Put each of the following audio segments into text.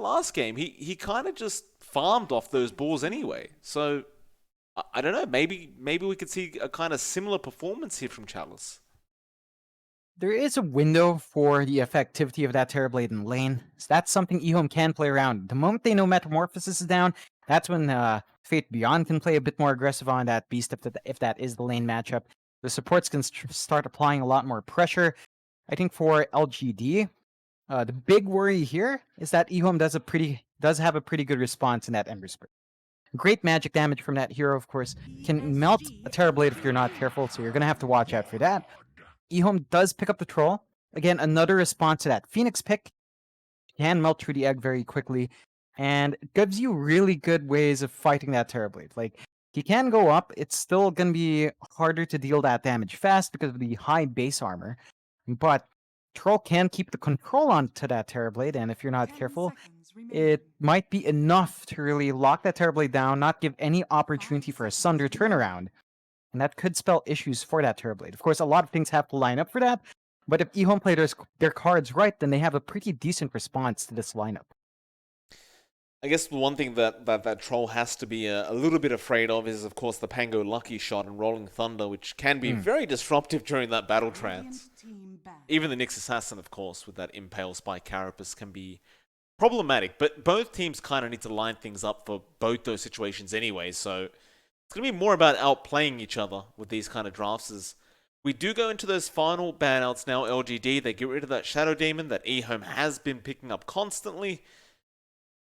last game, he kind of just farmed off those balls anyway. So I don't know. Maybe we could see a kind of similar performance here from Chalice. There is a window for the effectivity of that Terrorblade in lane. So that's something EHOME can play around. The moment they know Metamorphosis is down, that's when Fate Beyond can play a bit more aggressive on that Beast if that is the lane matchup. The supports can start applying a lot more pressure. I think for LGD, the big worry here is that EHOME does have a pretty good response in that Ember Spirit. Great magic damage from that hero, of course, can melt a Terrorblade if you're not careful, so you're going to have to watch out for that. EHOME does pick up the Troll. Again, another response to that Phoenix pick. Can melt through the egg very quickly, and it gives you really good ways of fighting that Terrorblade. Like, he can go up, it's still going to be harder to deal that damage fast because of the high base armor, but Troll can keep the control onto that Terrorblade, and if you're not careful, it might be enough to really lock that Terrorblade down, not give any opportunity for a Sunder turnaround. And that could spell issues for that Terrorblade. Of course, a lot of things have to line up for that, but if EHOME play their cards right, then they have a pretty decent response to this lineup. I guess the one thing that Troll has to be a little bit afraid of is, of course, the Pango Lucky Shot and Rolling Thunder, which can be very disruptive during that battle trance. Even the Nyx Assassin, of course, with that Impale Spike Carapace can be problematic, but both teams kind of need to line things up for both those situations anyway, so it's going to be more about outplaying each other with these kind of drafts. As we do go into those final banouts now, LGD, they get rid of that Shadow Demon that EHOME has been picking up constantly.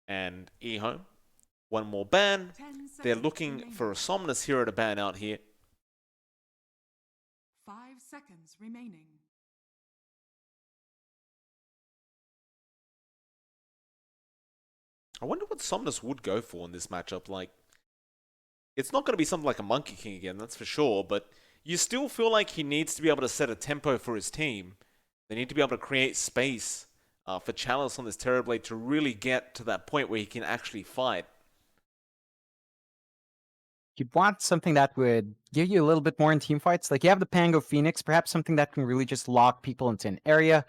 And EHOME, one more ban. They're looking for a Somnus hero to ban out here. 5 seconds remaining. I wonder what Somnus would go for in this matchup. Like, it's not going to be something like a Monkey King again, that's for sure, but you still feel like he needs to be able to set a tempo for his team. They need to be able to create space for Chalice on this Terrorblade to really get to that point where he can actually fight. You'd want something that would give you a little bit more in team fights. Like, you have the Pango Phoenix, perhaps something that can really just lock people into an area.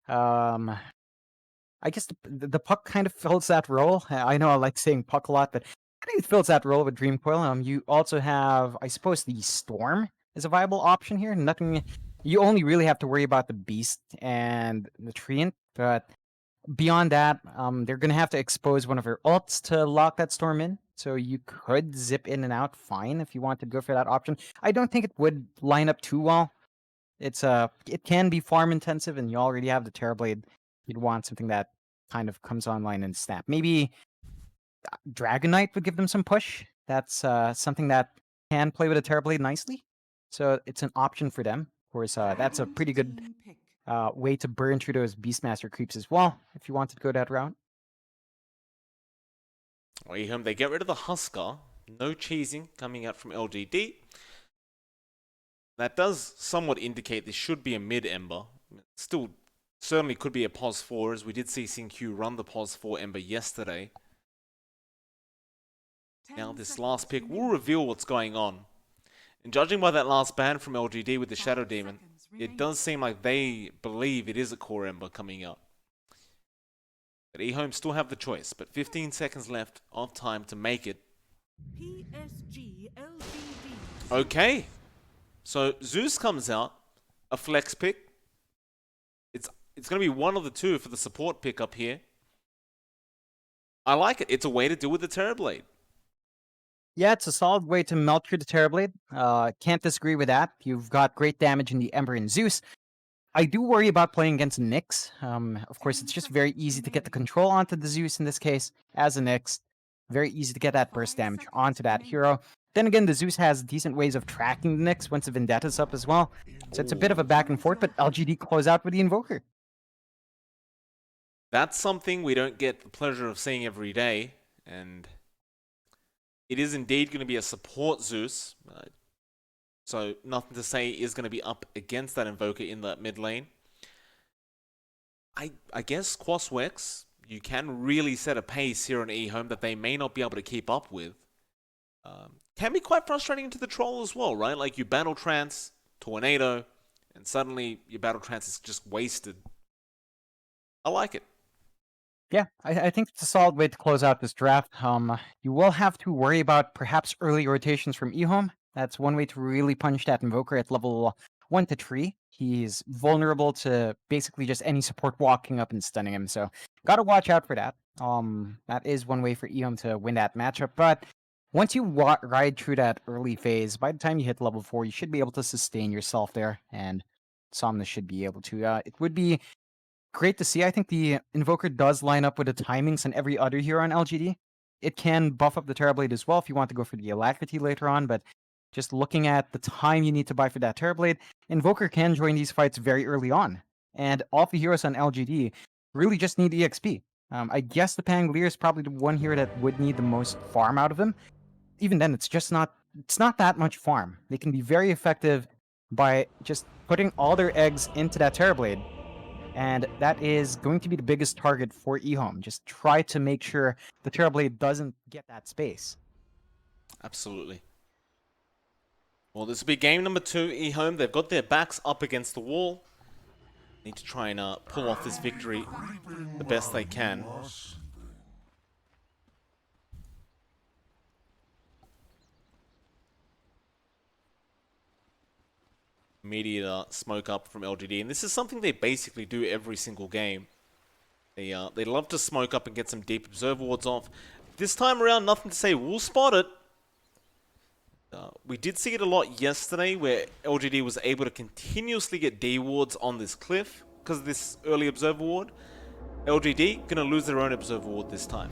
I guess the Puck kind of fills that role. I know I like saying Puck a lot, but I think it fills that role with Dream Coil. You also have, I suppose, the Storm is a viable option here. Nothing. You only really have to worry about the Beast and the Treant, but beyond that, they're going to have to expose one of her ults to lock that Storm in. So you could zip in and out fine if you want to go for that option. I don't think it would line up too well. It can be farm intensive, and you already have the Terrorblade. You'd want something that kind of comes online and snap. Maybe Dragon Knight would give them some push. That's something that can play with a Terrorblade nicely. So it's an option for them. Of course, that's a pretty good way to burn through those Beastmaster creeps as well, if you wanted to go that route. EHOME, they get rid of the Husker. No cheesing coming out from LGD. That does somewhat indicate this should be a mid-Ember. Still, certainly could be a POS 4, as we did see SingQ run the POS 4 Ember yesterday. Now this last pick will reveal what's going on. And judging by that last ban from LGD with the Shadow Demon, it does seem like they believe it is a core Ember coming out. But EHOME still have the choice, but 15 seconds left of time to make it. PSG.LGD. Okay. So Zeus comes out, a flex pick. It's going to be one of the two for the support pick up here. I like it. It's a way to deal with the Terrorblade. Yeah, it's a solid way to melt through the Terrorblade. Can't disagree with that. You've got great damage in the Ember and Zeus. I do worry about playing against Nyx. Of course, it's just very easy to get the control onto the Zeus in this case, as a Nyx. Very easy to get that burst damage onto that hero. Then again, the Zeus has decent ways of tracking the Nyx once the Vendetta's up as well. So it's a bit of a back and forth, but LGD close out with the Invoker. That's something we don't get the pleasure of seeing every day, and it is indeed going to be a support Zeus. So nothing to say is going to be up against that Invoker in that mid lane. I guess Quaswex, you can really set a pace here on EHOME that they may not be able to keep up with. Can be quite frustrating to the Troll as well, right? Like, you battle trance, Tornado, and suddenly your battle trance is just wasted. I like it. Yeah, I think it's a solid way to close out this draft. You will have to worry about perhaps early rotations from EHOME. That's one way to really punish that Invoker at level 1 to 3. He's vulnerable to basically just any support walking up and stunning him, so gotta watch out for that. That is one way for EHOME to win that matchup, but once you ride through that early phase, by the time you hit level 4, you should be able to sustain yourself there, and Somnus should be able to. It would be great to see. I think the Invoker does line up with the timings on every other hero on LGD. It can buff up the Terrorblade as well if you want to go for the Alacrity later on, but just looking at the time you need to buy for that Terrorblade, Invoker can join these fights very early on. And all the heroes on LGD really just need EXP. I guess the Pangolier is probably the one hero that would need the most farm out of him. Even then, it's not that much farm. They can be very effective by just putting all their eggs into that Terrorblade, and that is going to be the biggest target for EHOME. Just try to make sure the Terrorblade doesn't get that space. Absolutely. Well, this will be game number 2, EHOME. They've got their backs up against the wall. Need to try and pull off this victory the best they can. Immediate smoke up from LGD, and this is something they basically do every single game. They love to smoke up and get some deep observer wards off. This time around, nothing to say. We'll spot it. We did see it a lot yesterday, where LGD was able to continuously get D wards on this cliff because of this early observer ward. LGD gonna lose their own observer ward this time.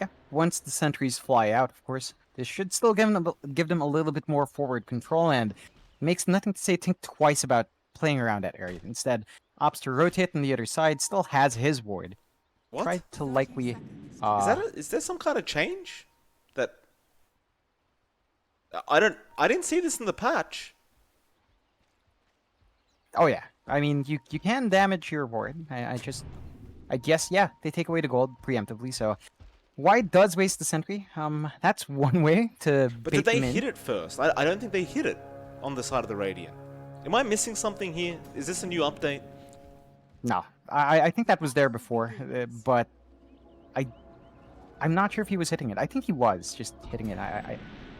Yeah, once the sentries fly out, of course, this should still give them a little bit more forward control, and makes nothing to say think twice about playing around that area. Instead, opts to rotate on the other side, still has his ward. What? Try to likely... Is there some kind of change? That... I didn't see this in the patch. Oh yeah, I mean, you can damage your ward. I guess, yeah, they take away the gold preemptively, so... Wide does waste the sentry. That's one way to But bait did they them in. hit it first? I don't think they hit it on the side of the Radiant. Am I missing something here? Is this a new update? No, I think that was there before, but I'm not sure if he was hitting it. I think he was just hitting it.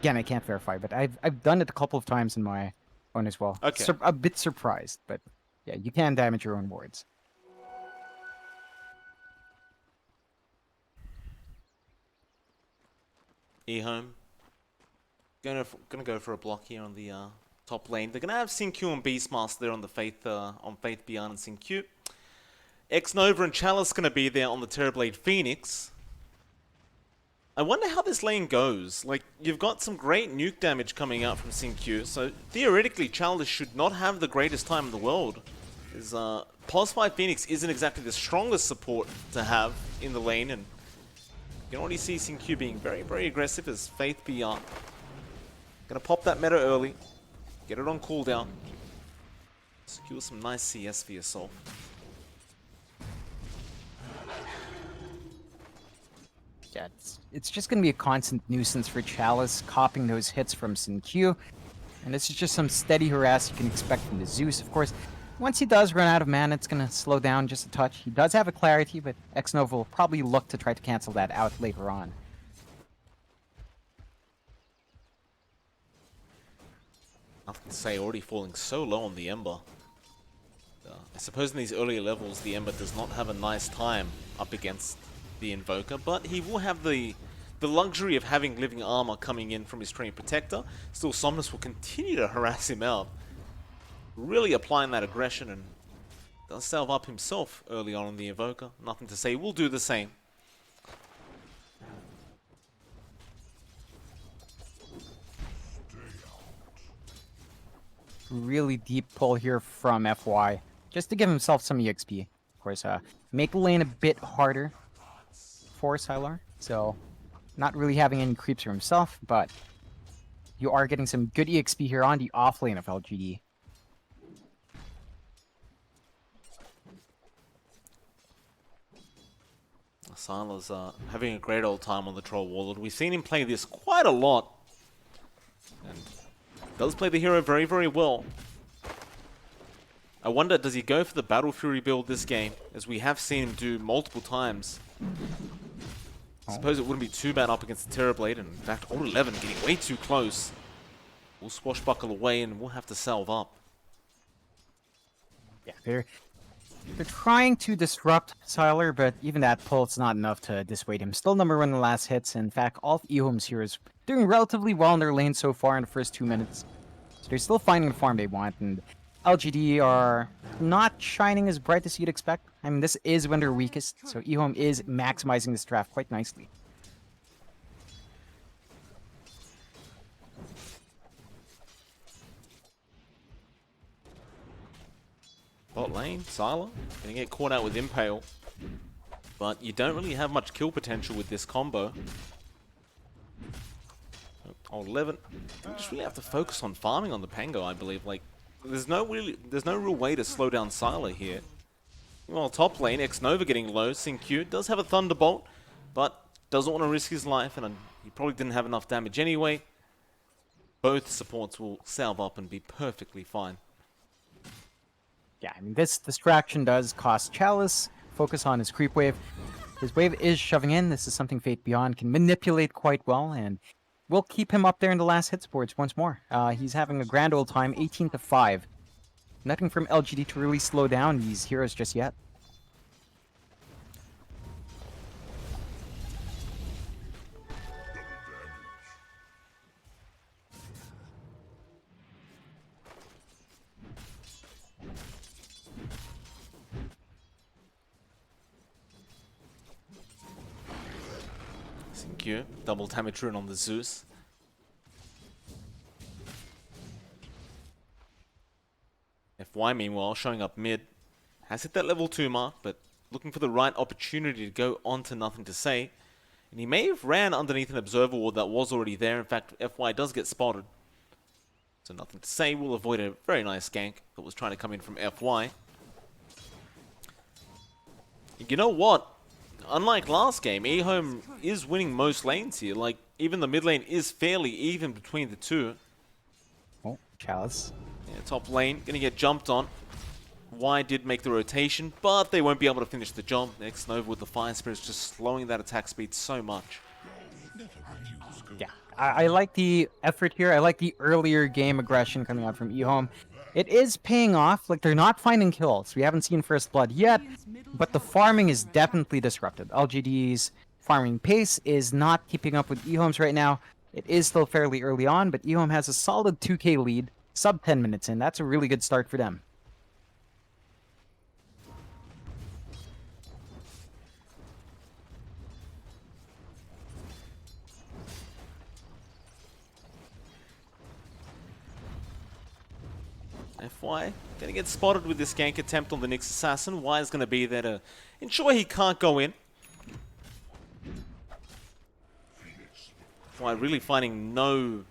Again, I can't verify, but I've done it a couple of times in my own as well. Okay. A bit surprised, but yeah, you can damage your own wards. EHOME gonna go for a block here on the top lane. They're gonna have Sin-Q and Beastmaster there on the Faith Beyond and Sin-Q. X-Nova and Chalice gonna be there on the Terrorblade Phoenix. I wonder how this lane goes. Like, you've got some great nuke damage coming out from Sin-Q, so theoretically Chalice should not have the greatest time in the world. Pulse 5 Phoenix isn't exactly the strongest support to have in the lane, and you can already see Sin-Q being very, very aggressive as Faith Beyond. Gonna pop that meta early, get it on cooldown, secure some nice CS for yourself. Yeah, it's just going to be a constant nuisance for Chalice, copying those hits from Sin-Q. And this is just some steady harass you can expect from the Zeus. Of course, once he does run out of mana, it's going to slow down just a touch. He does have a Clarity, but X-Nova will probably look to try to cancel that out later on. Nothing to say, already falling so low on the Ember. I suppose in these earlier levels, the Ember does not have a nice time up against the Invoker, but he will have the luxury of having living armor coming in from his Treant Protector. Still, Somnus will continue to harass him out, really applying that aggression, and does salve up himself early on in the Invoker. Nothing to say, we'll do the same. Really deep pull here from FY, just to give himself some EXP. Of course, make the lane a bit harder for Sylar, so not really having any creeps for himself, but you are getting some good EXP here on the off lane of LGD. Sylar's having a great old time on the Troll Warlord. We've seen him play this quite a lot, and does play the hero very, very well. I wonder, does he go for the Battle Fury build this game, as we have seen him do multiple times? I suppose it wouldn't be too bad up against the Terrorblade, and in fact, Alt 11 getting way too close. We'll swashbuckle away, and we'll have to salve up. Yeah, they're trying to disrupt Siler, but even that pulse not enough to dissuade him. Still number 1 in the last hits. In fact, all of EHOME's heroes doing relatively well in their lane so far in the first 2 minutes. So they're still finding the farm they want, and LGD are not shining as bright as you'd expect. I mean, this is when they're weakest, so EHOME is maximizing this draft quite nicely. Bot lane, Sylar, gonna get caught out with Impale. But you don't really have much kill potential with this combo. Alt 11, you just really have to focus on farming on the Pango, I believe. Like, there's no real way to slow down Sylar here. Well, top lane, X-Nova getting low. Sin-Q does have a Thunderbolt, but doesn't want to risk his life, and he probably didn't have enough damage anyway. Both supports will salve up and be perfectly fine. Yeah, I mean, this distraction does cost Chalice. Focus on his creep wave. His wave is shoving in. This is something Fate Beyond can manipulate quite well, and we'll keep him up there in the last hits boards once more. He's having a grand old time, 18-5. Nothing from LGD to really slow down these heroes just yet. Sin-Q, double damage rune on the Zeus. FY, meanwhile, showing up mid. Has hit that level 2 mark, but looking for the right opportunity to go on to Nothing to Say. And he may have ran underneath an observer ward that was already there. In fact, FY does get spotted. So Nothing to Say will avoid a very nice gank that was trying to come in from FY. You know what? Unlike last game, EHOME is winning most lanes here. Like, even the mid lane is fairly even between the two. Oh, Chalice. Yeah, top lane, gonna get jumped on. Y did make the rotation, but they won't be able to finish the job. Next, Nova with the Fire Spirits just slowing that attack speed so much. Yeah, I like the effort here. I like the earlier game aggression coming out from EHOME. It is paying off. Like, they're not finding kills. We haven't seen First Blood yet, but the farming is definitely disrupted. LGD's farming pace is not keeping up with EHOME's right now. It is still fairly early on, but EHOME has a solid 2k lead, sub 10 minutes in. That's a really good start for them. FY gonna get spotted with this gank attempt on the Nyx Assassin. Y is gonna be there to ensure he can't go in. FY really finding no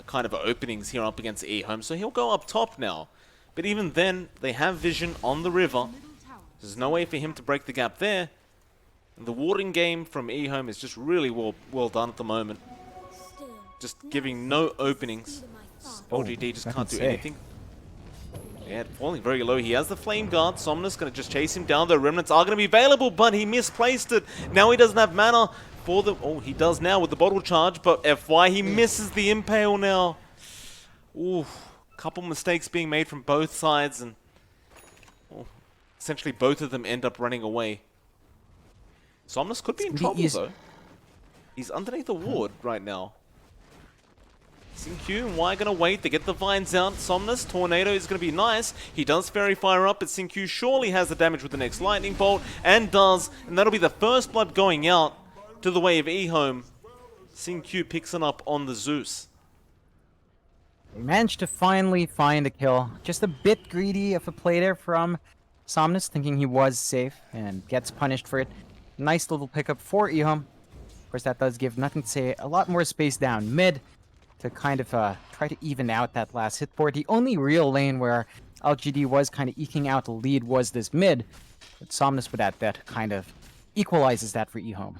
kind of openings here up against EHOME, so he'll go up top now. But even then, they have vision on the river. There's no way for him to break the gap there. And the warding game from EHOME is just really well done at the moment. Just giving no openings. LGD just can't do anything. Yeah, falling very low. He has the Flame Guard. Somnus going to just chase him down. The Remnants are going to be available, but he misplaced it. Now he doesn't have mana for the... Oh, he does now with the bottle charge, but FY, he misses the Impale now. Ooh, couple mistakes being made from both sides, and essentially both of them end up running away. Somnus could be in trouble, though. He's underneath a ward right now. Sin-Q and Y gonna wait, they get the vines out. Somnus, Tornado is gonna be nice. He does Fairy Fire up, but Sin-Q surely has the damage with the next Lightning Bolt, and does, and that'll be the first blood going out to the way of EHOME. Sin-Q picks it up on the Zeus. They managed to finally find a kill. Just a bit greedy of a play there from Somnus, thinking he was safe, and gets punished for it. Nice little pickup for EHOME. Of course, that does give Nothing to Say a lot more space down mid to kind of try to even out that last hit board. The only real lane where LGD was kind of eking out the lead was this mid, but Somnus with that kind of equalizes that for EHOME.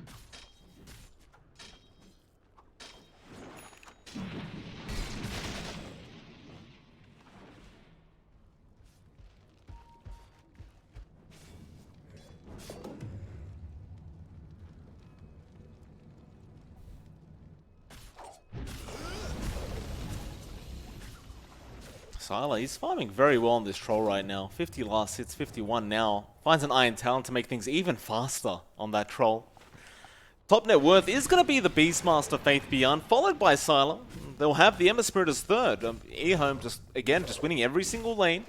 Sylar, he's farming very well on this troll right now. 50 last hits, 51 now. Finds an Iron Talon to make things even faster on that troll. Top net worth is going to be the Beastmaster Faith Beyond, followed by Sylar. They'll have the Emma Spirit as third. EHOME just winning every single lane.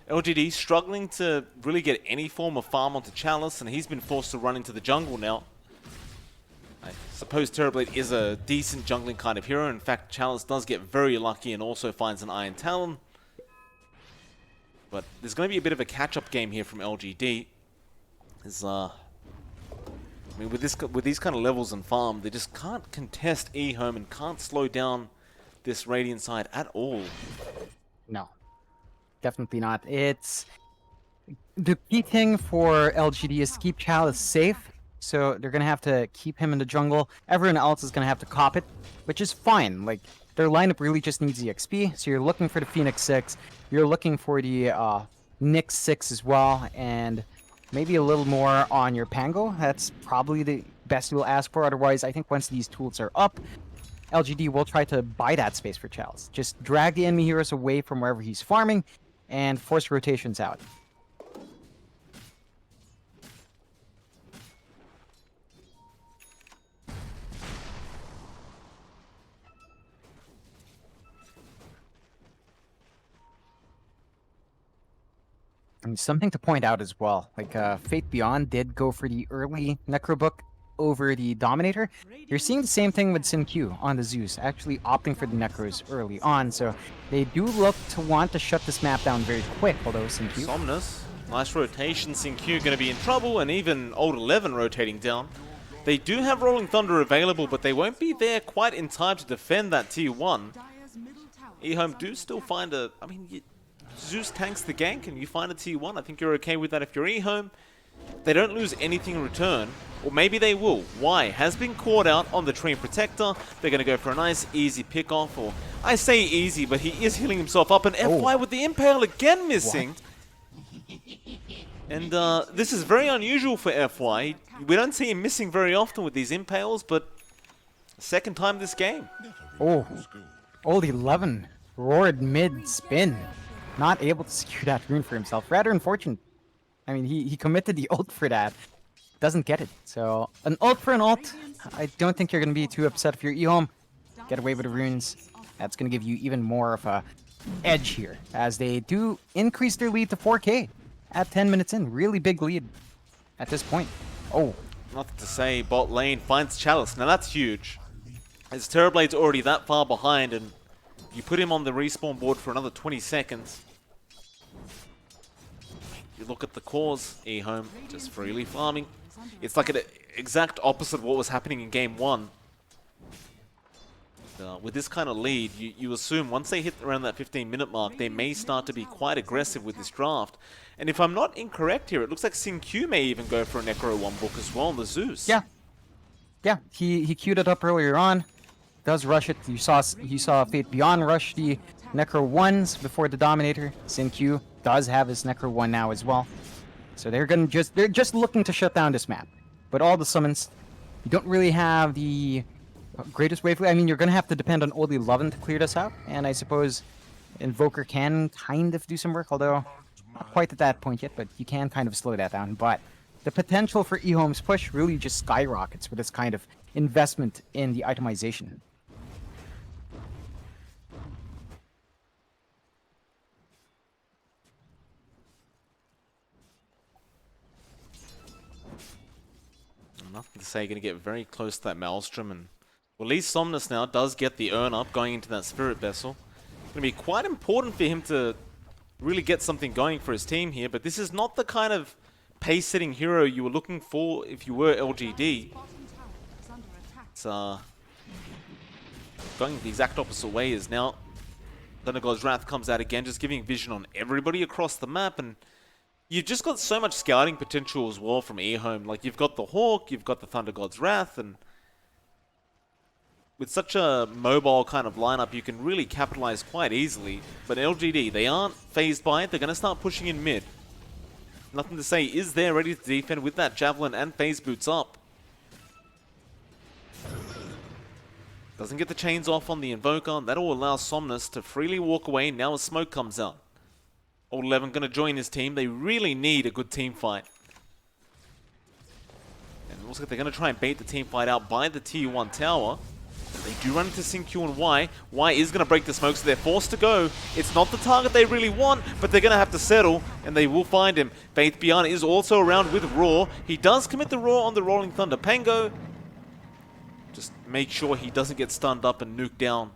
LGD struggling to really get any form of farm onto Chalice, and he's been forced to run into the jungle now. I suppose Terrorblade is a decent jungling kind of hero. In fact, Chalice does get very lucky and also finds an Iron Talon. But there's going to be a bit of a catch-up game here from LGD. I mean, with these kind of levels and farm, they just can't contest EHOME and can't slow down this Radiant side at all. No, definitely not. It's the key thing for LGD is to keep Chalice safe. So they're gonna have to keep him in the jungle. Everyone else is gonna have to cop it, which is fine. Like, their lineup really just needs the XP. So you're looking for the Phoenix 6, you're looking for the Nyx 6 as well, and maybe a little more on your Pango. That's probably the best you'll ask for. Otherwise, I think once these tools are up, LGD will try to buy that space for Chalice. Just drag the enemy heroes away from wherever he's farming and force rotations out. And something to point out as well, like Fate Beyond did go for the early Necro Book over the Dominator. You're seeing the same thing with Sin-Q on the Zeus, actually opting for the Necros early on, so they do look to want to shut this map down very quick, although Sin-Q... Somnus, nice rotation. Sin-Q going to be in trouble, and even Old 11 rotating down. They do have Rolling Thunder available, but they won't be there quite in time to defend that tier 1. EHOME do still find a... I mean, Zeus tanks the gank and you find a tier 1. I think you're okay with that if you're EHOME. They don't lose anything in return. Or maybe they will. Y has been caught out on the Treant Protector. They're going to go for a nice easy pick off. Or I say easy, but he is healing himself up. And FY with the Impale again missing. And this is very unusual for FY. We don't see him missing very often with these Impales, but second time this game. Oh, Old 11 roared mid-spin. Not able to secure that rune for himself. Rather unfortunate. I mean, he committed the ult for that. Doesn't get it. So, an ult for an ult. I don't think you're going to be too upset if you're EHOME. Get away with the runes. That's going to give you even more of a edge here, as they do increase their lead to 4K at 10 minutes in. Really big lead at this point. Oh. Nothing to say. Bot lane finds Chalice. Now that's huge. As Terrorblade's already that far behind, and you put him on the respawn board for another 20 seconds. You look at the cause, EHOME just freely farming. It's like an exact opposite of what was happening in game 1. With this kind of lead, you assume once they hit around that 15-minute mark, they may start to be quite aggressive with this draft. And if I'm not incorrect here, it looks like Sin-Q may even go for a Necro 1 book as well, the Zeus. Yeah. Yeah, he queued it up earlier on. Does rush it. You saw Fate Beyond rush the Necro 1s before the Dominator. Sin-Q does have his Necro 1 now as well. So they're just looking to shut down this map. But all the summons, you don't really have the greatest way. I mean, you're gonna have to depend on Old 11 to clear this out, and I suppose Invoker can kind of do some work, although not quite at that point yet, but you can kind of slow that down. But the potential for EHOME's push really just skyrockets with this kind of investment in the itemization. Nothing to say, going to get very close to that Maelstrom, and well, at least Somnus now does get the earn up going into that Spirit Vessel. Going to be quite important for him to really get something going for his team here, but this is not the kind of pace-setting hero you were looking for if you were LGD. It's going the exact opposite way as now Thunder God's Wrath comes out again, just giving vision on everybody across the map, and you've just got so much scouting potential as well from EHOME. Like, you've got the Hawk, you've got the Thunder God's Wrath, and with such a mobile kind of lineup, you can really capitalize quite easily. But LGD, they aren't phased by it. They're going to start pushing in mid. Nothing to say is there ready to defend with that Javelin and Phase Boots up. Doesn't get the chains off on the Invoker. That'll allow Somnus to freely walk away now as smoke comes out. Old 11 going to join his team. They really need a good team fight. And it looks like they're going to try and bait the team fight out by the tier 1 tower. They do run into SyncQ and Y. Y is going to break the smoke, so they're forced to go. It's not the target they really want, but they're going to have to settle, and they will find him. Faith Beyond is also around with Roar. He does commit the Roar on the Rolling Thunder. Pango, just make sure he doesn't get stunned up and nuked down.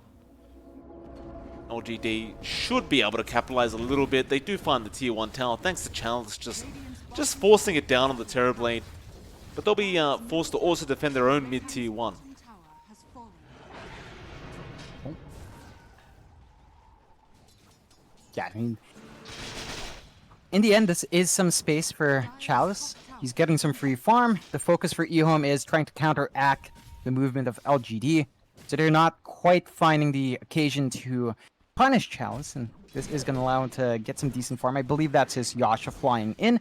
LGD should be able to capitalize a little bit. They do find the tier 1 tower, thanks to Chalice just forcing it down on the Terrorblade. But they'll be forced to also defend their own mid-tier 1. Yeah, I mean, in the end, this is some space for Chalice. He's getting some free farm. The focus for EHOME is trying to counteract the movement of LGD. So they're not quite finding the occasion to punish Chalice, and this is going to allow him to get some decent farm. I believe that's his Yasha flying in,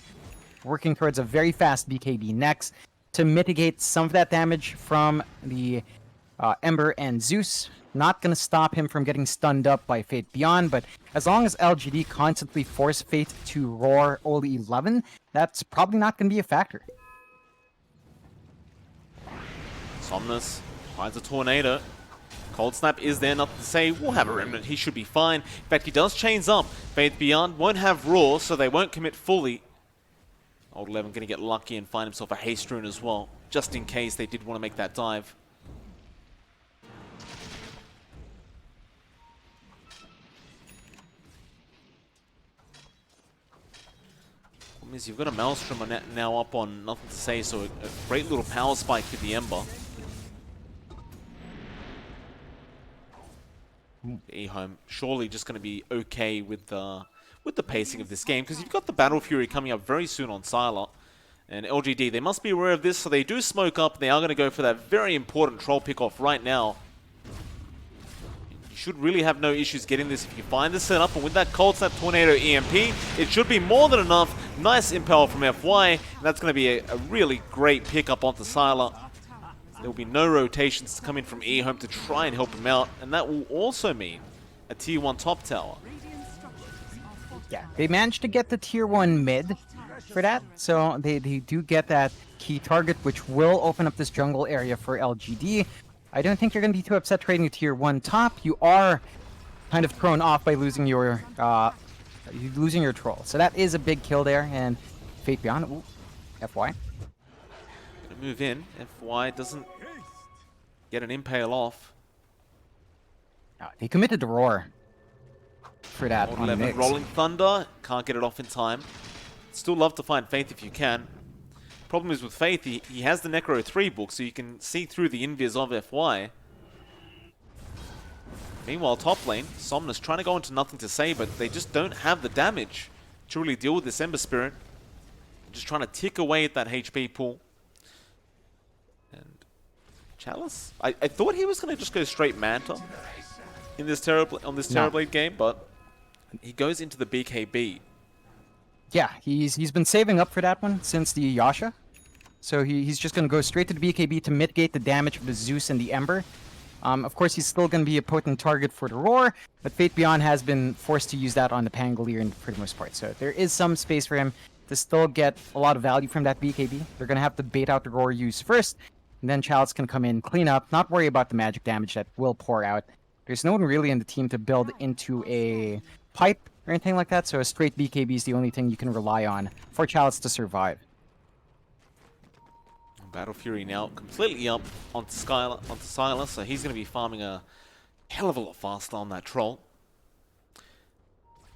working towards a very fast BKB next to mitigate some of that damage from the Ember and Zeus. Not going to stop him from getting stunned up by Fate Beyond, but as long as LGD constantly force Fate to roar only 11, that's probably not going to be a factor. Somnus finds a Tornado. Cold Snap is there, nothing to say. We'll have a Remnant, he should be fine. In fact, he does chains up. Faith Beyond won't have Roar, so they won't commit fully. Old 11 going to get lucky and find himself a Haste Rune as well, just in case they did want to make that dive. Is you've got a Maelstrom now up on nothing to say, so a great little power spike with the Ember. EHOME surely just going to be okay with the pacing of this game, because you've got the Battle Fury coming up very soon on Sylar. And LGD, they must be aware of this, so they do smoke up. They are going to go for that very important Troll pick-off right now. You should really have no issues getting this if you find the setup, and with that Cold Snap Tornado EMP, it should be more than enough. Nice impel from FY, and that's going to be a really great pickup onto Sylar. There will be no rotations coming from EHOME to try and help him out, and that will also mean a tier 1 top tower. Yeah, they managed to get the tier 1 mid for that, so they do get that key target, which will open up this jungle area for LGD. I don't think you're going to be too upset trading a tier 1 top. You are kind of thrown off by losing your troll. So that is a big kill there, and Fate Beyond, ooh, FY. Gonna move in. FY doesn't get an impale off. They committed to Roar for that. Old 11 Rolling Thunder, can't get it off in time. Still love to find Faith if you can. Problem is with Faith, he has the Necro 3 book, so you can see through the invis of FY. Meanwhile, top lane, Somnus trying to go into nothing to say, but they just don't have the damage to really deal with this Ember Spirit. Just trying to tick away at that HP pool. And Chalice? I thought he was going to just go straight Manta in this Terrorblade game, but he goes into the BKB. Yeah, he's been saving up for that one since the Yasha. So he's just going to go straight to the BKB to mitigate the damage of the Zeus and the Ember. Of course, he's still going to be a potent target for the Roar, but Fate Beyond has been forced to use that on the Pangolier for the most part. So there is some space for him to still get a lot of value from that BKB. They're going to have to bait out the Roar use first, and then Chalice can come in, clean up, not worry about the magic damage that will pour out. There's no one really in the team to build into a pipe or anything like that, so a straight BKB is the only thing you can rely on for Chalice to survive. Battle Fury now completely up onto Sylar, so he's going to be farming a hell of a lot faster on that Troll.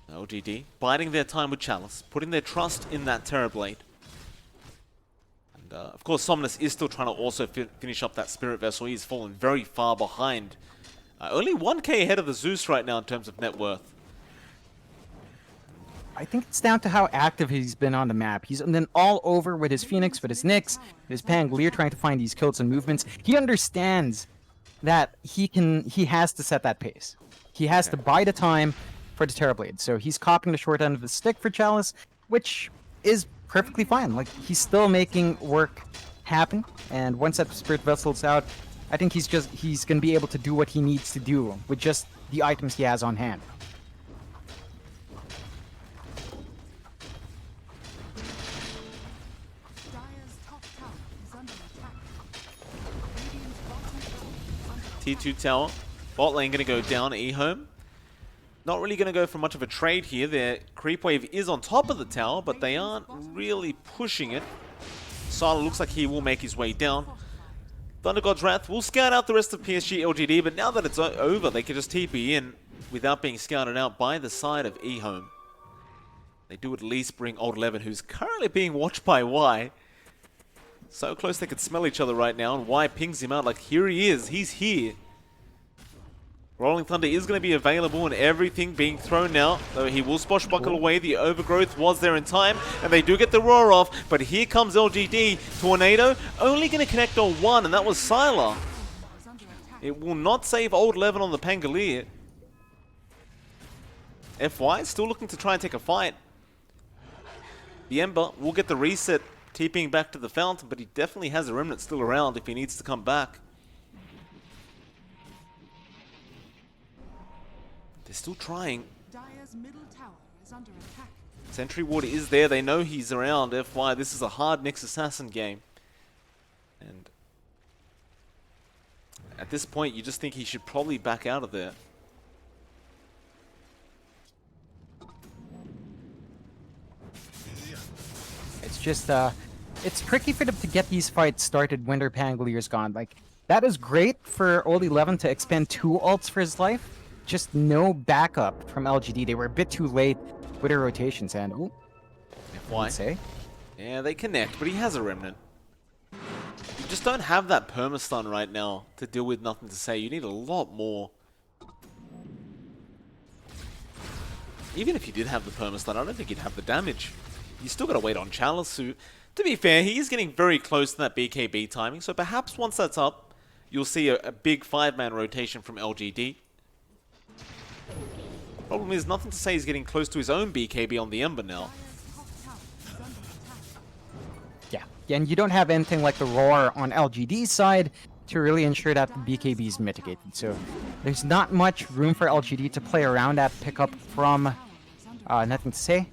LGD biding their time with Chalice, putting their trust in that Terrorblade. And of course, Somnus is still trying to also finish up that Spirit Vessel. He's fallen very far behind. Only 1k ahead of the Zeus right now in terms of net worth. I think it's down to how active he's been on the map. He's been all over with his Phoenix, with his Nyx, with his Pangolier, trying to find these kills and movements. He understands that he has to set that pace. He has to buy the time for the Terrorblade. So he's copying the short end of the stick for Chalice, which is perfectly fine. Like, he's still making work happen. And once that Spirit Vessel's out, I think he's going to be able to do what he needs to do with just the items he has on hand. Dire's top tower is under attack. Radiant's bottom tower is under T2 tower. Bot lane going to go down. EHOME. Not really going to go for much of a trade here. Their creep wave is on top of the tower, but they aren't really pushing it. Sala looks like he will make his way down. Thunder God's Wrath will scout out the rest of PSG.LGD, but now that it's over, they can just TP in without being scouted out by the side of EHOME. They do at least bring Old 11, who's currently being watched by Y. So close they could smell each other right now, and Y pings him out like, here he is, he's here. Rolling Thunder is going to be available and everything being thrown now, though he will swashbuckle away. The overgrowth was there in time, and they do get the roar off, but here comes LGD. Tornado only going to connect on one, and that was Sylar. attack. It will not save Old 11 on the Pangolier. FY still looking to try and take a fight. The Ember will get the reset, TPing back to the fountain, but he definitely has a remnant still around if he needs to come back. They're still trying. Dire's middle tower is under attack. Sentry Ward is there. They know he's around. FY, this is a hard Nyx Assassin game. And at this point, you just think he should probably back out of there. It's just, it's tricky for them to get these fights started when their Pangolier's gone. Like, that is great for Old 11 to expend 2 ults for his life. Just no backup from LGD. They were a bit too late with their rotations, and ooh, FY. I'd say. Yeah, they connect, but he has a remnant. You just don't have that permastun right now to deal with nothing to say. You need a lot more. Even if you did have the permastun, I don't think you'd have the damage. You still gotta wait on Chalice. To be fair, he is getting very close to that BKB timing, so perhaps once that's up, you'll see a big 5-man rotation from LGD. Problem is, nothing to say he's getting close to his own BKB on the Ember now. Dire's top tower is under attack. Yeah, and you don't have anything like the roar on LGD's side to really ensure that the BKB is mitigated. So there's not much room for LGD to play around that pickup from nothing to say.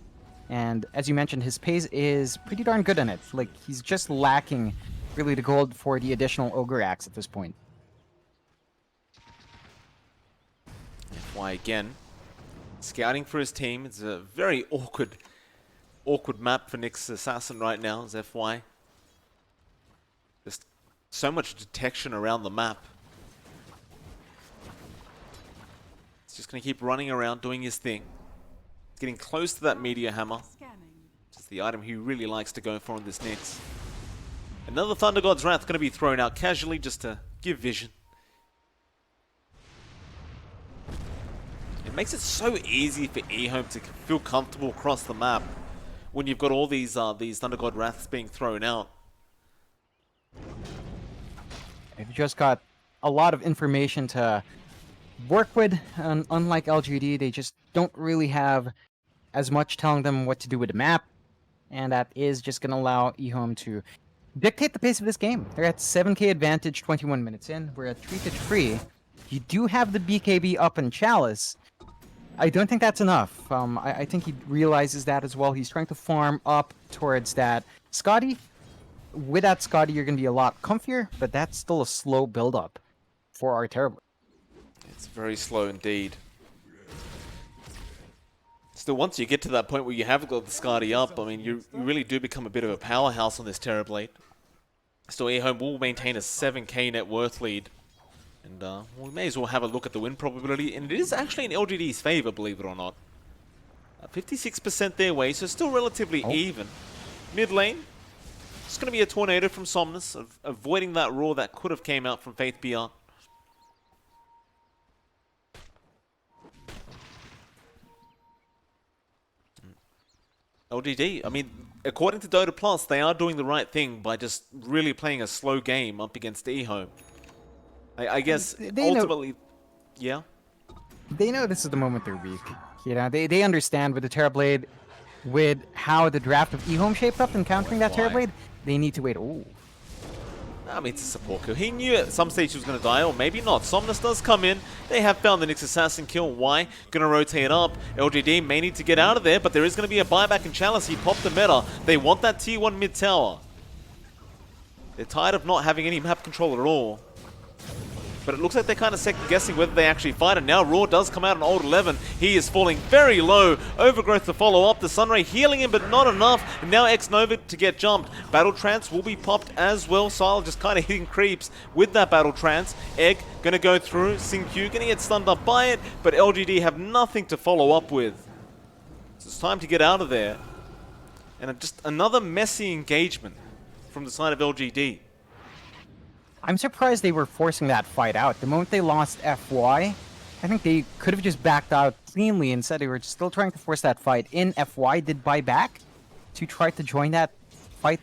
And as you mentioned, his pace is pretty darn good in it. Like, he's just lacking really the gold for the additional Ogre Axe at this point. FY again. Scouting for his team. It's a very awkward map for Nyx Assassin right now, as FY. Just so much detection around the map. It's just going to keep running around, doing his thing. It's getting close to that Meteor Hammer. Scanning. It's the item he really likes to go for in this Nyx. Another Thunder God's Wrath going to be thrown out casually just to give vision. It makes it so easy for EHOME to feel comfortable across the map when you've got all these Thunder God Wraths being thrown out. They've just got a lot of information to work with, and unlike LGD, they just don't really have as much telling them what to do with the map, and that is just going to allow EHOME to dictate the pace of this game. They're at 7k advantage 21 minutes in. We're at 3-3. You do have the BKB up in Chalice. I don't think that's enough. I think he realizes that as well. He's trying to farm up towards that Scotty. With that Scotty, you're going to be a lot comfier, but that's still a slow build-up for our Terrible. It's very slow indeed. Still, once you get to that point where you have got the Scotty up, I mean, you really do become a bit of a powerhouse on this Terrorblade. Still, EHOME will maintain a 7k net worth lead. And we may as well have a look at the win probability, and it is actually in LGD's favor, believe it or not. 56% their way, so still relatively even. Mid lane, it's going to be a Tornado from Somnus, avoiding that roar that could have came out from Faith Beyond. LGD, I mean, according to Dota Plus, they are doing the right thing by just really playing a slow game up against EHOME. I guess They ultimately, yeah. They know this is the moment they're weak. You know, they understand with the Terrorblade, with how the draft of EHOME shaped up in countering that Why? Terrorblade, they need to wait. Ooh. I mean, it's a support kill. He knew at some stage he was going to die, or maybe not. Somnus does come in. They have found the Nyx Assassin kill. Why? Going to rotate up. LGD may need to get out of there, but there is going to be a buyback in Chalice. He popped the meta. They want that T1 mid tower. They're tired of not having any map control at all. But it looks like they're kind of second-guessing whether they actually fight. And now Raw does come out on Old 11. He is falling very low. Overgrowth to follow up. The Sunray healing him, but not enough. And now X-Nova to get jumped. Battle Trance will be popped as well. Sile just kind of hitting creeps with that Battle Trance. Egg going to go through. Xingqiu going to get stunned up by it. But LGD have nothing to follow up with. So it's time to get out of there. And just another messy engagement from the side of LGD. I'm surprised they were forcing that fight out. The moment they lost FY, I think they could have just backed out cleanly. Instead, they were still trying to force that fight in. FY did buy back to try to join that fight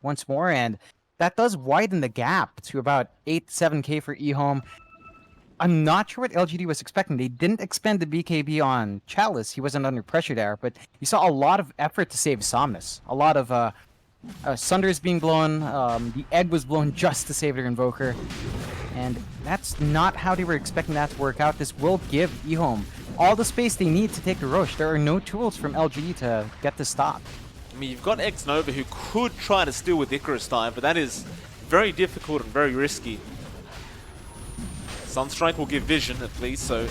once more, and that does widen the gap to about 8-7k for EHOME. I'm not sure what LGD was expecting. They didn't expend the BKB on Chalice. He wasn't under pressure there, but you saw a lot of effort to save Somnus. A lot of Sunder's being blown, the egg was blown just to save their Invoker, and that's not how they were expecting that to work out. This will give EHOME all the space they need to take the Roche. There are no tools from LGD to get this stopped. I mean, you've got X-Nova who could try to steal with Icarus Dive, but that is very difficult and very risky. Sunstrike will give vision at least, so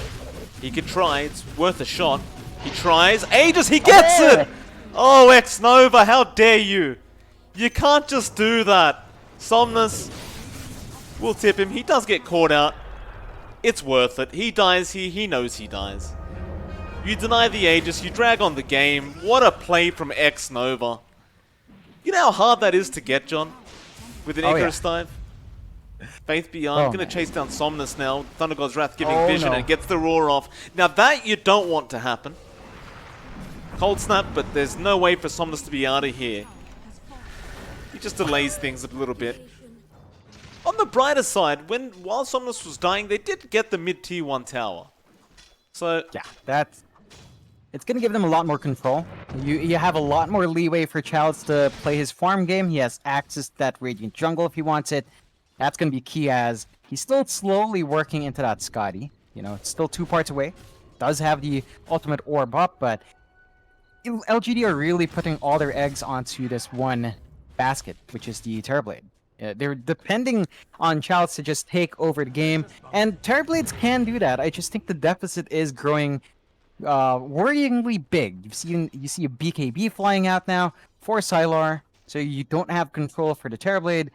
he could try. It's worth a shot. He tries. Aegis, he gets it! Oh, X-Nova, how dare you! You can't just do that. Somnus will tip him. He does get caught out. It's worth it. He dies here. He knows he dies. You deny the Aegis. You drag on the game. What a play from X-Nova. You know how hard that is to get, John? With an Icarus Dive? Faith Beyond. Going to chase down Somnus now. Thunder God's Wrath giving vision and gets the roar off. Now that you don't want to happen. Cold Snap, but there's no way for Somnus to be out of here. He just delays things a little bit. On the brighter side, while Somnus was dying, they did get the mid T1 tower. So yeah, it's gonna give them a lot more control. You have a lot more leeway for Chalice to play his farm game. He has access to that Radiant Jungle if he wants it. That's gonna be key, as he's still slowly working into that Scotty. You know, it's still 2 parts away. Does have the ultimate orb up, but LGD are really putting all their eggs onto this one basket, which is the Terrorblade. They're depending on Chalice to just take over the game, and Terrorblades can do that. I just think the deficit is growing worryingly big. You see a BKB flying out now for Sylar, so you don't have control for the Terrorblade.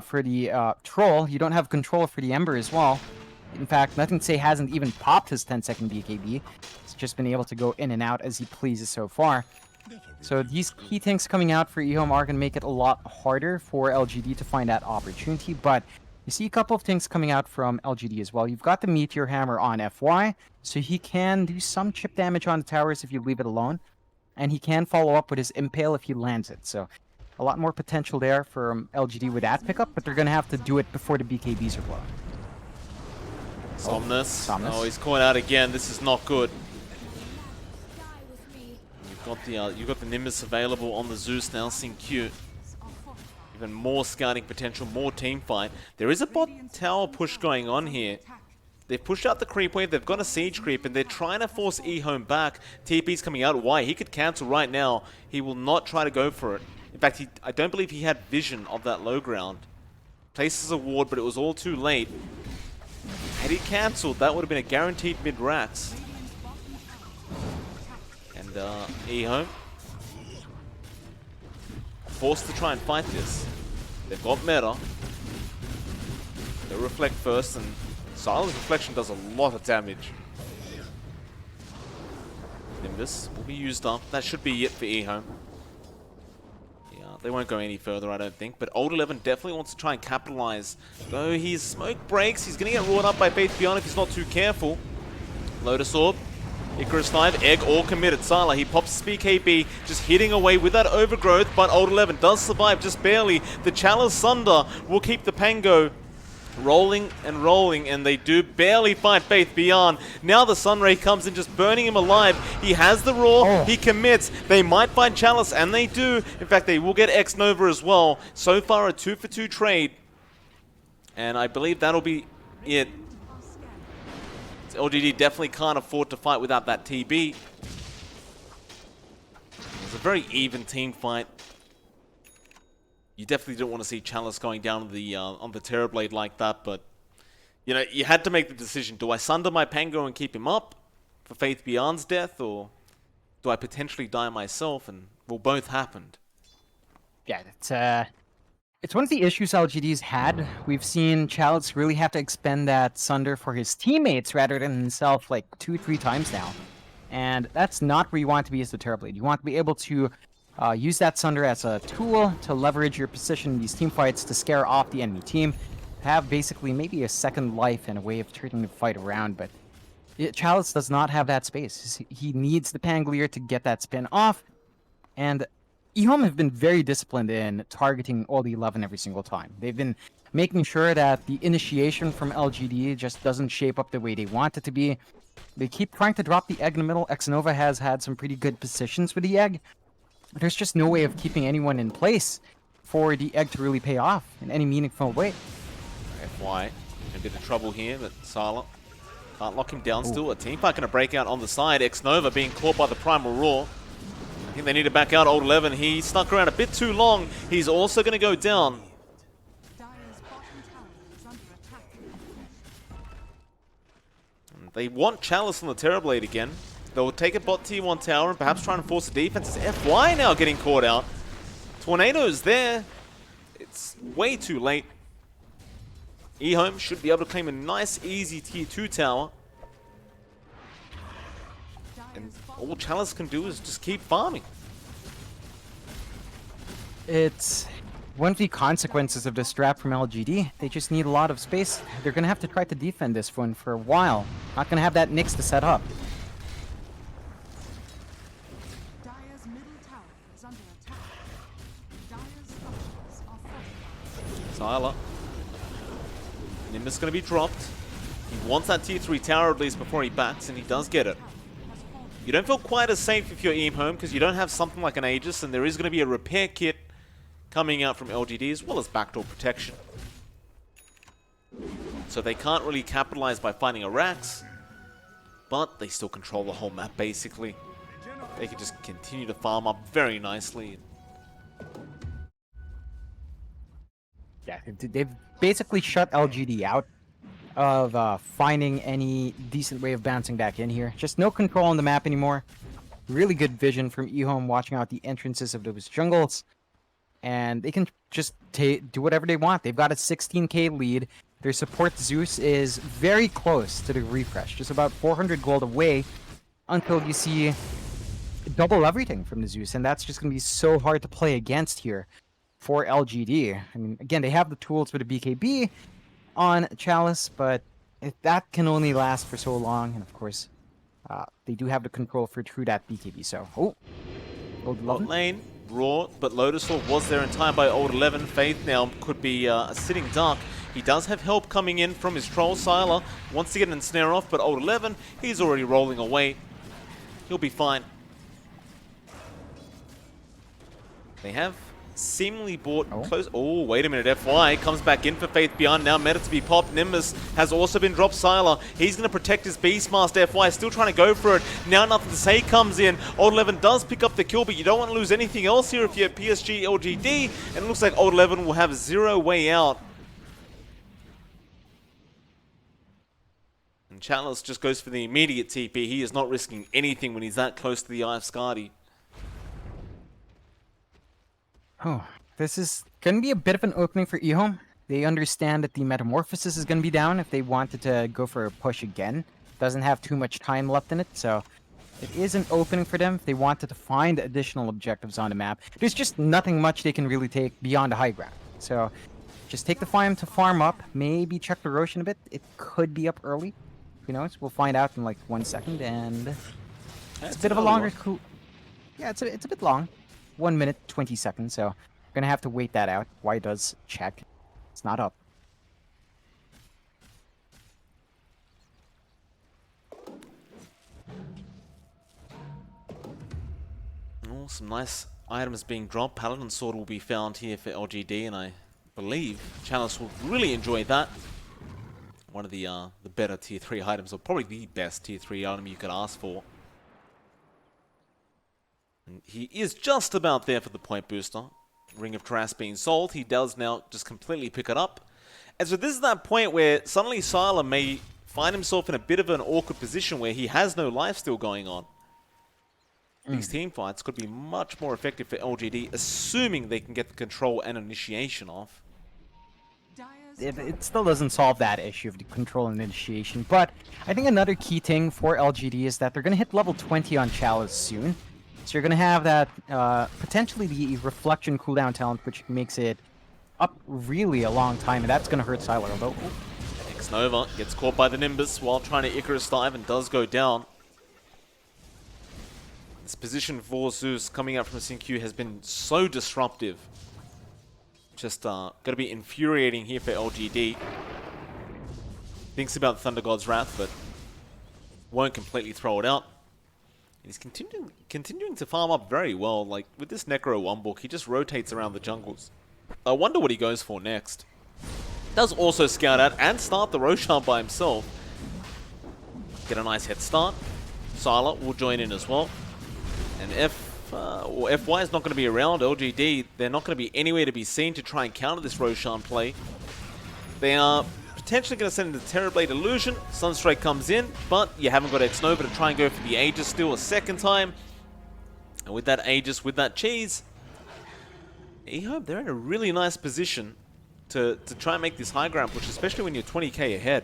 For the Troll, you don't have control for the Ember as well. In fact, Nothing to Say hasn't even popped his 10-second BKB. He's just been able to go in and out as he pleases so far. So these key tanks coming out for EHOME are going to make it a lot harder for LGD to find that opportunity, but you see a couple of things coming out from LGD as well. You've got the Meteor Hammer on FY, so he can do some chip damage on the towers if you leave it alone, and he can follow up with his Impale if he lands it. So a lot more potential there for LGD with that pickup, but they're going to have to do it before the BKBs are blown. Somnus. Oh, he's caught out again. This is not good. You've got the Nimbus available on the Zeus now. Xingqiu. Even more scouting potential, more team fight. There is a bot tower push going on here. They've pushed out the creep wave, they've got a siege creep, and they're trying to force EHOME back. TP's coming out. Why? He could cancel right now. He will not try to go for it. In fact, I don't believe he had vision of that low ground. Places a ward, but it was all too late. Had he cancelled, that would have been a guaranteed mid-rats. And EHOME forced to try and fight this. They've got meta. They'll reflect first, and Silence Reflection does a lot of damage. Nimbus will be used up. That should be it for EHOME. Yeah, they won't go any further, I don't think. But Old 11 definitely wants to try and capitalize. Though his smoke breaks, he's going to get roared up by Faith Beyond if he's not too careful. Lotus Orb. Icarus Dive, Egg, all committed. Sala, he pops his BKB, just hitting away with that overgrowth, but Old 11 does survive just barely. The Chalice Sunder will keep the Pango rolling, and they do barely fight Faith Beyond. Now the Sunray comes in, just burning him alive. He has the roar, he commits. They might find Chalice, and they do. In fact, they will get X-Nova as well. So far, a 2-for-2 trade. And I believe that'll be it. LGD definitely can't afford to fight without that TB. It's a very even team fight. You definitely don't want to see Chalice going down on the Terrorblade like that, but you know, you had to make the decision. Do I sunder my Pango and keep him up for Faith Beyond's death, or do I potentially die myself? And well, both happened. Yeah, it's one of the issues LGD's had. We've seen Chalice really have to expend that Sunder for his teammates rather than himself like 2-3 times now. And that's not where you want to be as the Terrorblade. You want to be able to use that Sunder as a tool to leverage your position in these team fights to scare off the enemy team. Have basically maybe a second life and a way of turning the fight around, but Chalice does not have that space. He needs the Pangolier to get that spin off, and EHOME have been very disciplined in targeting all the 11 every single time. They've been making sure that the initiation from LGD just doesn't shape up the way they want it to be. They keep trying to drop the egg in the middle. Xnova has had some pretty good positions with the egg. There's just no way of keeping anyone in place for the egg to really pay off in any meaningful way. FY, a bit of trouble here, but Silent can't lock him down still. A team fight going to break out on the side. Xnova being caught by the Primal Roar. I think they need to back out Old 11. He stuck around a bit too long. He's also going to go down. Dire's bottom tower is under attack. They want Chalice on the Terrorblade again. They'll take a bot T1 tower and perhaps try and force a defense. It's FY now getting caught out. Tornado's there. It's way too late. EHOME should be able to claim a nice, easy Tier 2 tower. And all Chalice can do is just keep farming. It's one of the consequences of this trap from LGD. They just need a lot of space. They're going to have to try to defend this one for a while. Not going to have that Nyx to set up. Dire's middle tower is under attack. Dire's structures are fortified. Sylar. Nimbus going to be dropped. He wants that Tier 3 tower at least before he backs, and he does get it. You don't feel quite as safe if you're EHOME because you don't have something like an Aegis, and there is going to be a repair kit coming out from LGD as well as backdoor protection. So they can't really capitalize by finding a Rax, but they still control the whole map basically. They can just continue to farm up very nicely. Yeah, they've basically shut LGD out of finding any decent way of bouncing back in here. Just no control on the map anymore. Really good vision from EHOME watching out the entrances of those jungles. And they can just do whatever they want. They've got a 16k lead. Their support Zeus is very close to the refresh. Just about 400 gold away until you see double everything from the Zeus. And that's just going to be so hard to play against here for LGD. I mean, again, they have the tools for the BKB on Chalice, but that can only last for so long. And of course, they do have the control for through that BKB. So, Old 11. Bot lane, Raw, but Lotus Orb was there in time by Old 11. Faith now could be sitting dark. He does have help coming in from his troll. Sylar wants to get an ensnare off, but Old 11, he's already rolling away. He'll be fine. They have seemingly bought close. Oh, wait a minute. FY comes back in for Faith Beyond. Now meta to be popped. Nimbus has also been dropped. Sylar, he's going to protect his Beastmaster. FY still trying to go for it. Now Nothing to Say comes in. Old 11 does pick up the kill, but you don't want to lose anything else here if you're PSG.LGD. And it looks like Old 11 will have zero way out. And Chalice just goes for the immediate TP. He is not risking anything when he's that close to the Eye of Skadi. Oh, this is going to be a bit of an opening for EHOME. They understand that the Metamorphosis is going to be down if they wanted to go for a push again. Doesn't have too much time left in it, so it is an opening for them if they wanted to find additional objectives on the map. There's just nothing much they can really take beyond the high ground. So just take the time to farm up, maybe check the Roshan a bit. It could be up early. Who knows? We'll find out in like 1 second, and it's a bit of a longer cool. Yeah, it's a bit long. 1 minute, 20 seconds, so we're gonna have to wait that out. Why does check? It's not up. Oh, some nice items being dropped. Paladin Sword will be found here for LGD, and I believe Chalice will really enjoy that. One of the better tier 3 items, or probably the best tier 3 item you could ask for. And he is just about there for the point booster. Ring of Trash being sold, he does now just completely pick it up. And so this is that point where suddenly Sylar may find himself in a bit of an awkward position where he has no lifesteal going on. These team fights could be much more effective for LGD, assuming they can get the control and initiation off. It still doesn't solve that issue of the control and initiation, but I think another key thing for LGD is that they're going to hit level 20 on Chalice soon. So you're going to have that, potentially the Reflection cooldown talent, which makes it up really a long time, and that's going to hurt Sylar, although... X-Nova gets caught by the Nimbus while trying to Icarus dive and does go down. This position for Zeus coming out from Sin-Q has been so disruptive. Just going to be infuriating here for LGD. Thinks about Thunder God's Wrath, but won't completely throw it out. And he's continuing to farm up very well. Like, with this Necro 1 book, he just rotates around the jungles. I wonder what he goes for next. Does also scout out and start the Roshan by himself. Get a nice head start. Sylar will join in as well. And FY is not going to be around. LGD, they're not going to be anywhere to be seen to try and counter this Roshan play. They are potentially going to send in the Terrorblade Illusion. Sunstrike comes in, but you haven't got X-Nova to try and go for the Aegis still a second time. And with that Aegis, with that cheese, EHOME, they're in a really nice position to try and make this high ground push, especially when you're 20k ahead.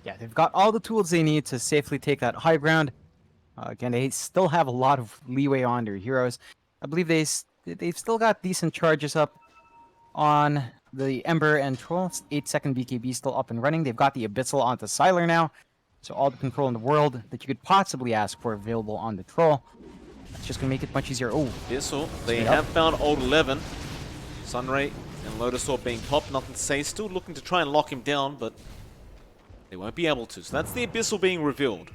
Yeah, they've got all the tools they need to safely take that high ground. Again, they still have a lot of leeway on their heroes. I believe they've still got decent charges up on the Ember and Troll. 8-second BKB still up and running. They've got the Abyssal onto Sylar now. So all the control in the world that you could possibly ask for available on the Troll. That's just going to make it much easier. Oh, Abyssal, they have found Old 11. Sunray and Lotus Orb being popped, nothing to say. Still looking to try and lock him down, but they won't be able to. So that's the Abyssal being revealed.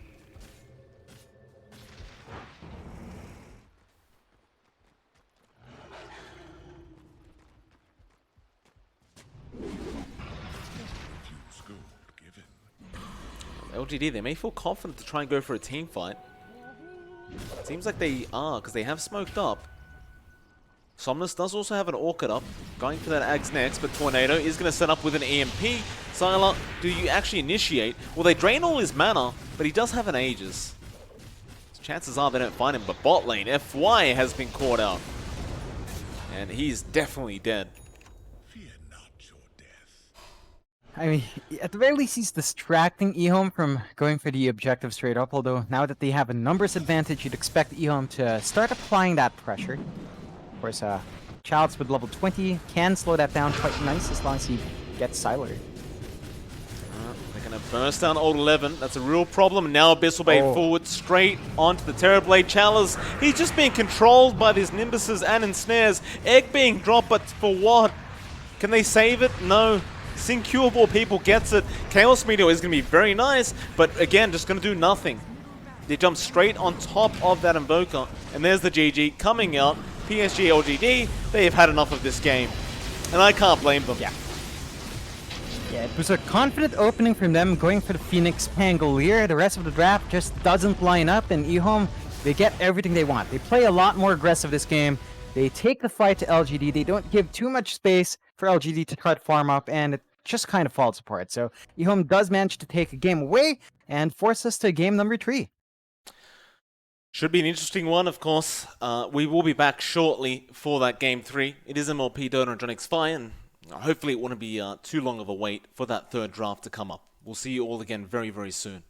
LGD, they may feel confident to try and go for a team fight. Seems like they are, because they have smoked up. Somnus does also have an Orchid up, going for that Ags next, but Tornado is going to set up with an EMP. Sylar, do you actually initiate? Well, they drain all his mana, but he does have an Aegis. So chances are they don't find him, but bot lane, FY has been caught out. And he's definitely dead. I mean, at the very least, he's distracting EHOME from going for the objective straight up, although now that they have a numbers advantage, you'd expect EHOME to start applying that pressure. Of course, Chalice with level 20 can slow that down quite nice as long as he gets Sylar. They're going to burst down Old 11. That's a real problem. And now Abyssal Bait forward straight onto the Terrorblade Chalice. He's just being controlled by these Nimbuses and ensnares. Egg being dropped, but for what? Can they save it? No. Incurable people gets it. Chaos Meteor is going to be very nice, but again, just going to do nothing. They jump straight on top of that Invoker, and there's the GG coming out. PSG.LGD, they have had enough of this game, and I can't blame them. Yeah, it was a confident opening from them, going for the Phoenix Pangolier. The rest of the draft just doesn't line up, and EHOME, they get everything they want. They play a lot more aggressive this game. They take the fight to LGD. They don't give too much space for LGD to try to farm up, and it just kind of falls apart. So EHOME does manage to take a game away and force us to game number 3. Should be an interesting one, of course. We will be back shortly for that game 3. It is MLP Dota and johnxfire, and hopefully it won't be too long of a wait for that third draft to come up. We'll see you all again very, very soon.